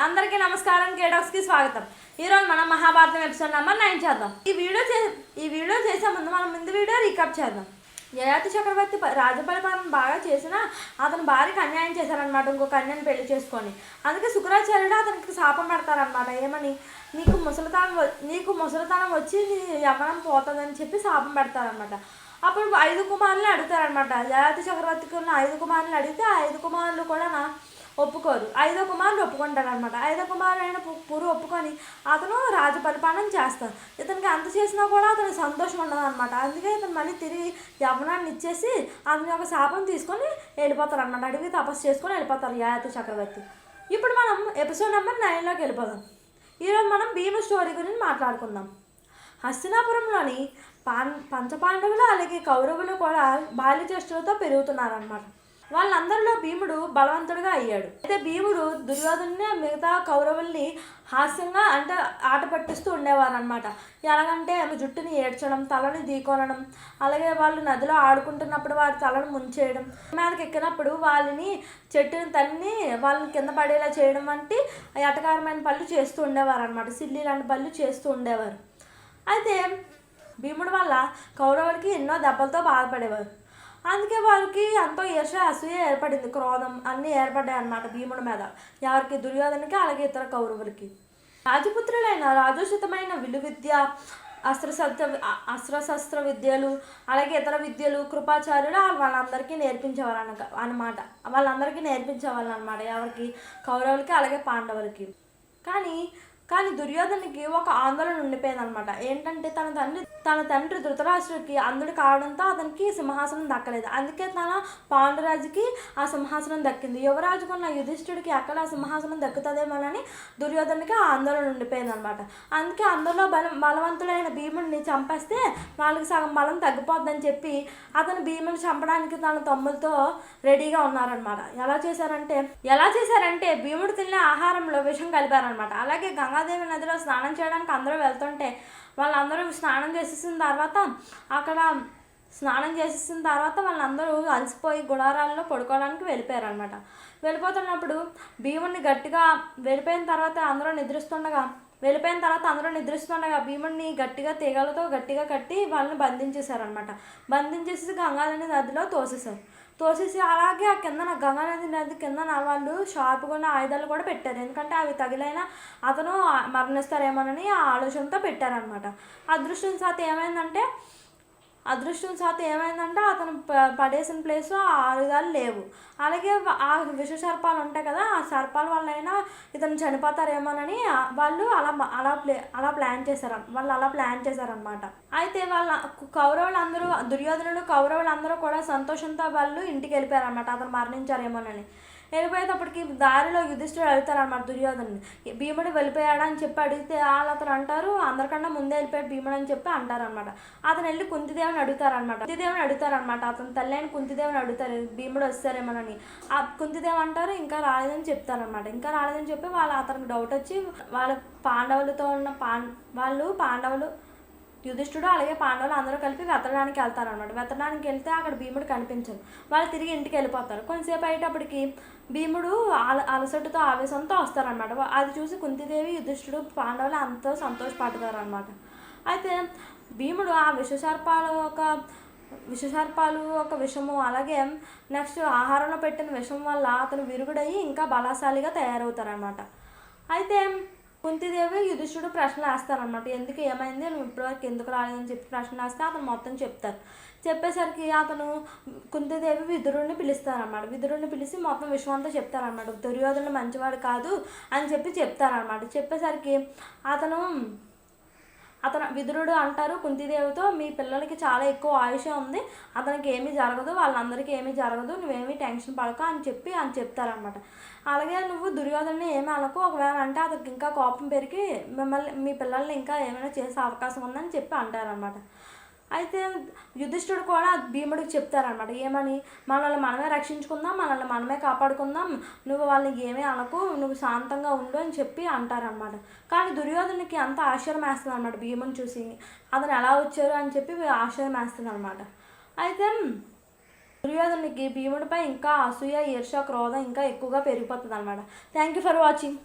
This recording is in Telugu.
అందరికీ నమస్కారం. కేడాక్స్కి స్వాగతం. ఈరోజు మనం మహాభారతం ఎపిసోడ్ నెంబర్ 9 చేద్దాం. ఈ వీడియో చేసే ముందు మనం ముందు వీడియో రీకాప్ చేద్దాం. యయాతి చక్రవర్తి రాజపరిపాలన బాగా చేసినా అతను భార్యకి అన్యాయం చేశారనమాట, ఇంకో కన్యను పెళ్లి చేసుకొని. అందుకే శుక్రాచార్యుడు అతనికి శాపం పెడతారనమాట. ఏమని, నీకు ముసలితనం వచ్చి నీ యవ్వనం పోతుందని చెప్పి శాపం పెడతారనమాట. అప్పుడు 5 కుమారులు అడుగుతారనమాట. యయాతి చక్రవర్తికి ఉన్న 5 కుమారులు అడిగితే ఆ 5 కుమారులు కూడా ఒప్పుకోరు. 5వ కుమారులు ఒప్పుకుంటారు అనమాట. 5వ కుమారుడు అయిన పురు ఒప్పుకొని అతను రాజు పరిపాలన చేస్తాడు. ఇతనికి అంత చేసినా కూడా అతనికి సంతోషం ఉండదు అనమాట. అందుకే ఇతను మళ్ళీ తిరిగి యవ్వనాన్ని ఇచ్చేసి అతని యొక్క శాపం తీసుకొని వెళ్ళిపోతారు అనమాట. అడిగి తపస్సు చేసుకొని వెళ్ళిపోతారు యయాతి చక్రవర్తి. ఇప్పుడు మనం ఎపిసోడ్ నెంబర్ 9లోకి వెళ్ళిపోదాం. ఈరోజు మనం భీమ స్టోరీ గురించి మాట్లాడుకుందాం. హస్తినాపురంలోని పంచపాండవులు అలాగే కౌరవులు కూడా బాల్యచేష్టలతో పెరుగుతున్నారనమాట. వాళ్ళందరిలో భీముడు బలవంతుడిగా అయ్యాడు. అయితే భీముడు దుర్యోధనుని మిగతా కౌరవుల్ని హాస్యంగా అంటే ఆట పట్టిస్తూ ఉండేవారు అనమాట. ఎలాగంటే జుట్టుని ఏడ్చడం, తలని దీకొనడం, అలాగే వాళ్ళు నదిలో ఆడుకుంటున్నప్పుడు వారి తలను ముంచేయడం, మీదకి ఎక్కినప్పుడు వాళ్ళని చెట్టుని తన్ని వాళ్ళని కింద పడేలా చేయడం వంటి ఎటకారమైన పనులు చేస్తూ ఉండేవారు అనమాట. సిల్లి లాంటి పనులు చేస్తూ ఉండేవారు. అయితే భీముడు వల్ల కౌరవులకి ఎన్నో దెబ్బలతో బాధపడేవారు. అందుకే వారికి ఎంతో ఈర్ష, అసూయ ఏర్పడింది, క్రోధం అన్నీ ఏర్పడ్డాయి అన్నమాట భీముడి మీద. ఎవరికి, దుర్యోధనకి అలాగే ఇతర కౌరవులకి. రాజపుత్రులైన రాజోచితమైన విలువిద్య, అస్త్రశస్త్ర విద్యలు అలాగే ఇతర విద్యలు కృపాచార్యులు వాళ్ళందరికీ నేర్పించేవారు అన్నమాట. వాళ్ళందరికీ నేర్పించేవాళ్ళు అనమాట. ఎవరికి, కౌరవులకి అలాగే పాండవులకి. కానీ దుర్యోధనకి ఒక ఆందోళన ఉండిపోయింది అనమాట. ఏంటంటే తన తండ్రి ధృతరాష్ట్రుడికి అంధుడు కావడంతో అతనికి సింహాసనం దక్కలేదు. అందుకే తన పాండురాజుకి ఆ సింహాసనం దక్కింది. యువరాజుకున్న యుధిష్ఠుడికి ఎక్కడ ఆ సింహాసనం దక్కుతుందేమోనని దుర్యోధనకి ఆ ఆందోళన ఉండిపోయింది అనమాట. అందుకే అందులో బలవంతుడైన భీముడిని చంపేస్తే వాళ్ళకి సగం బలం తగ్గిపోద్దని చెప్పి అతను భీముని చంపడానికి తన తమ్ములతో రెడీగా ఉన్నారనమాట. ఎలా చేశారంటే భీముడు తినే ఆహారంలో విషం కలిపారనమాట. అలాగే గంగాదేవి నదిలో స్నానం చేయడానికి అందరూ వెళ్తుంటే వాళ్ళందరూ స్నానం చేసేసిన తర్వాత వాళ్ళందరూ అలసిపోయి గుడారాల్లో పడుకోవడానికి వెళ్ళిపోయారనమాట. వెళ్ళిపోతున్నప్పుడు భీముడిని వెళ్ళిపోయిన తర్వాత అందరూ నిద్రిస్తుండగా భీముడిని గట్టిగా తీగలతో గట్టిగా కట్టి వాళ్ళని బంధించేశారనమాట. బంధించేసి గంగాదేవి నదిలో తోసేసి అలాగే ఆ గంగానది నది కింద వాళ్ళు షార్ప్గా ఉన్న ఆయుధాలు కూడా పెట్టారు. ఎందుకంటే అవి తగిలైనా అతను మరణిస్తారేమోనని ఆ ఆలోచనతో పెట్టారనమాట. అదృష్టం సాత్ ఏమైందంటే అతను పడేసిన ప్లేస్ ఆ ఆయుధాలు లేవు. అలాగే ఆ విష సర్పాలు ఉంటాయి కదా, ఆ సర్పాల వల్లైనా ఇతను చనిపోతారేమోనని వాళ్ళు అలా ప్లాన్ చేశారనమాట. అయితే దుర్యోధనుడు కౌరవులందరూ కూడా సంతోషంతో వాళ్ళు ఇంటికి వెళ్ళిపోయారనమాట, అతను మరణించారేమోనని. వెళ్ళిపోయేటప్పటికి దారిలో యుధిష్ఠుడు అడుగుతారనమాట దుర్యోధనుని, భీముడు వెళ్ళిపోయాడా అని చెప్పి అడిగితే అతను అంటారు, అందరికన్నా ముందే వెళ్ళిపోయాడు భీముడు అని చెప్పి అంటారనమాట. అతను వెళ్ళి కుంతిదేవిని అడుగుతారనమాట. అతని తల్లి అయిన కుంతిదేవిని అడుగుతారు భీముడు వస్తారేమోనని. ఆ కుంతిదేవి అంటారు ఇంకా రాలేదని చెప్తారనమాట. ఇంకా రాలేదని చెప్పి అతనికి డౌట్ వచ్చి వాళ్ళ పాండవులతో ఉన్న పాండవులు యుధిష్ఠుడు అలాగే పాండవులు అందరూ కలిపి వెతకడానికి వెళ్తారనమాట. వెతకడానికి వెళ్తే అక్కడ భీముడు కనిపించరు. వాళ్ళు తిరిగి ఇంటికి వెళ్ళిపోతారు. కొంతసేపు అయ్యేటప్పటికి భీముడు అలసటతో ఆవేశంతో వస్తారనమాట. అది చూసి కుంతిదేవి యుధిష్ఠుడు పాండవులు అంతా సంతోషపడతారు అనమాట. అయితే భీముడు ఆ విషసర్పాలు ఒక విషము అలాగే నెక్స్ట్ ఆహారంలో పెట్టిన విషం వల్ల అతను విరుగుడయ్యి ఇంకా బలశాలిగా తయారవుతారనమాట. అయితే కుంతిదేవి యుధిష్ఠుడు ప్రశ్నలు వేస్తారనమాట. ఏమైంది, నువ్వు ఇప్పటివరకు ఎందుకు రాలేదని చెప్పి ప్రశ్నలు వేస్తే అతను మొత్తం చెప్తారు. చెప్పేసరికి కుంతిదేవి విదురుడిని పిలుస్తారనమాట. విదురుడిని పిలిచి మొత్తం విషయం అంతా చెప్తారనమాట. దుర్యోధనుడు మంచివాడు కాదు అని చెప్పేసరికి విదురుడు అంటారు కుంతిదేవితో, మీ పిల్లలకి చాలా ఎక్కువ ఆయుష్ ఉంది, అతనికి ఏమీ జరగదు, వాళ్ళందరికీ ఏమీ జరగదు, నువ్వేమీ టెన్షన్ పడక అని చెప్తారనమాట. అలాగే నువ్వు దుర్యోధనుని ఏమీ అనకు, ఒకవేళ అంటే అతనికి ఇంకా కోపం పెరిగి మీ పిల్లల్ని ఇంకా ఏమైనా చేసే అవకాశం ఉందని చెప్పి అంటారనమాట. అయితే యుధిష్ఠుడు కూడా భీముడికి చెప్తారనమాట. ఏమని, మనల్ని మనమే రక్షించుకుందాం, మనల్ని మనమే కాపాడుకుందాం, నువ్వు వాళ్ళని ఏమీ అనకు, నువ్వు శాంతంగా ఉండు అని చెప్పి అంటారనమాట. కానీ దుర్యోధనునికి అంత ఆశ్చర్యం వేస్తుంది అనమాట. భీముని చూసి అతను ఎలా వచ్చారు అని చెప్పి ఆశ్చర్యం వేస్తుంది అనమాట. అయితే దుర్యోధనునికి భీముడిపై ఇంకా అసూయ, ఈర్ష్య, క్రోధం ఇంకా ఎక్కువగా పెరిగిపోతుంది అనమాట. Thank you for watching.